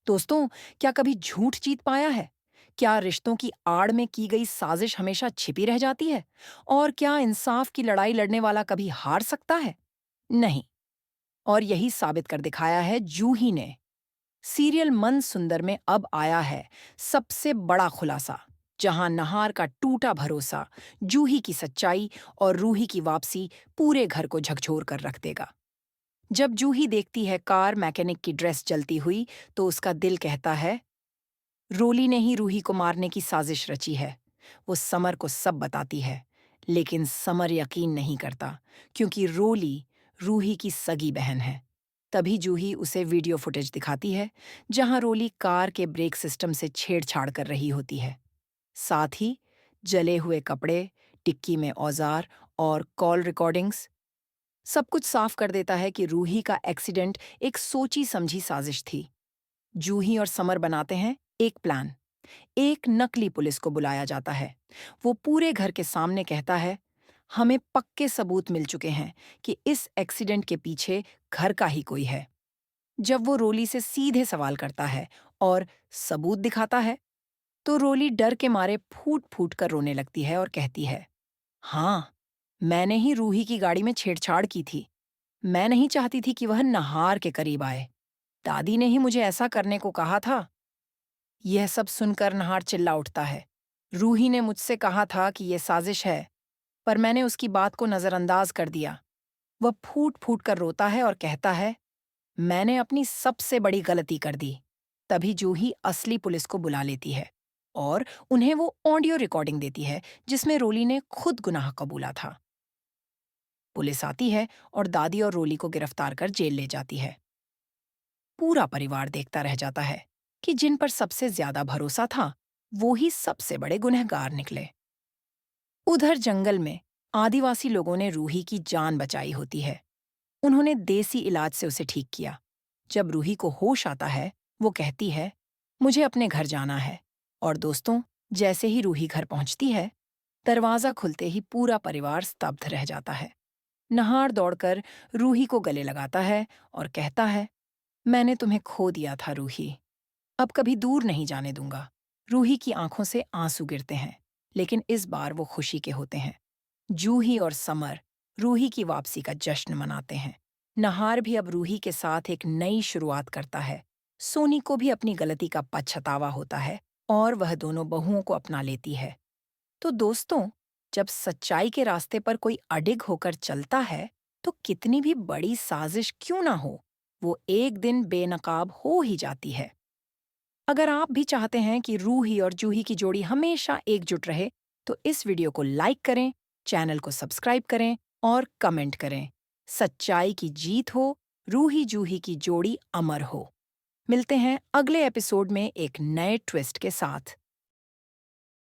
दोस्तों, क्या कभी झूठ जीत पाया है? क्या रिश्तों की आड़ में की गई साजिश हमेशा छिपी रह जाती है? और क्या इंसाफ की लड़ाई लड़ने वाला कभी हार सकता है? नहीं। और यही साबित कर दिखाया है जूही ने। सीरियल मन सुंदर में अब आया है सबसे बड़ा खुलासा, जहां नहार का टूटा भरोसा, जूही की सच्चाई और रूही की वापसी पूरे घर को झकझोर कर रख देगा। जब जूही देखती है कार मैकेनिक की ड्रेस जलती हुई, तो उसका दिल कहता है, रोली ने ही रूही को मारने की साजिश रची है। वो समर को सब बताती है, लेकिन समर यकीन नहीं करता, क्योंकि रोली रूही की सगी बहन है। तभी जूही उसे वीडियो फुटेज दिखाती है, जहां रोली कार के ब्रेक सिस्टम से छेड़छाड़ कर रही होती है। साथ ही जले हुए कपड़े, टिक्की में औजार और कॉल रिकॉर्डिंग्स सब कुछ साफ कर देता है कि रूही का एक्सीडेंट एक सोची समझी साजिश थी। जूही और समर बनाते हैं एक प्लान। एक नकली पुलिस को बुलाया जाता है। वो पूरे घर के सामने कहता है, हमें पक्के सबूत मिल चुके हैं कि इस एक्सीडेंट के पीछे घर का ही कोई है। जब वो रोली से सीधे सवाल करता है और सबूत दिखाता है, तो रोली डर के मारे फूट फूट कर रोने लगती है और कहती है, हाँ, मैंने ही रूही की गाड़ी में छेड़छाड़ की थी। मैं नहीं चाहती थी कि वह नहार के करीब आए। दादी ने ही मुझे ऐसा करने को कहा था। यह सब सुनकर नहार चिल्ला उठता है, रूही ने मुझसे कहा था कि यह साजिश है, पर मैंने उसकी बात को नजरअंदाज कर दिया। वह फूट फूट कर रोता है और कहता है, मैंने अपनी सबसे बड़ी गलती कर दी। तभी जूही असली पुलिस को बुला लेती है और उन्हें वो ऑडियो रिकॉर्डिंग देती है, जिसमें रोली ने खुद गुनाह कबूला था। पुलिस आती है और दादी और रोली को गिरफ्तार कर जेल ले जाती है। पूरा परिवार देखता रह जाता है कि जिन पर सबसे ज्यादा भरोसा था, वो ही सबसे बड़े गुनहगार निकले। उधर जंगल में आदिवासी लोगों ने रूही की जान बचाई होती है। उन्होंने देसी इलाज से उसे ठीक किया। जब रूही को होश आता है, वो कहती है, मुझे अपने घर जाना है। और दोस्तों, जैसे ही रूही घर पहुंचती है, दरवाजा खुलते ही पूरा परिवार स्तब्ध रह जाता है। नहार दौड़कर रूही को गले लगाता है और कहता है, मैंने तुम्हें खो दिया था रूही, अब कभी दूर नहीं जाने दूंगा। रूही की आंखों से आंसू गिरते हैं, लेकिन इस बार वो खुशी के होते हैं। जूही और समर रूही की वापसी का जश्न मनाते हैं। नहार भी अब रूही के साथ एक नई शुरुआत करता है। सोनी को भी अपनी गलती का पछतावा होता है और वह दोनों बहुओं को अपना लेती है। तो दोस्तों, जब सच्चाई के रास्ते पर कोई अडिग होकर चलता है, तो कितनी भी बड़ी साजिश क्यों ना हो, वो एक दिन बेनकाब हो ही जाती है। अगर आप भी चाहते हैं कि रूही और जूही की जोड़ी हमेशा एकजुट रहे, तो इस वीडियो को लाइक करें, चैनल को सब्सक्राइब करें और कमेंट करें। सच्चाई की जीत हो, रूही जूही की जोड़ी अमर हो। मिलते हैं अगले एपिसोड में एक नए ट्विस्ट के साथ।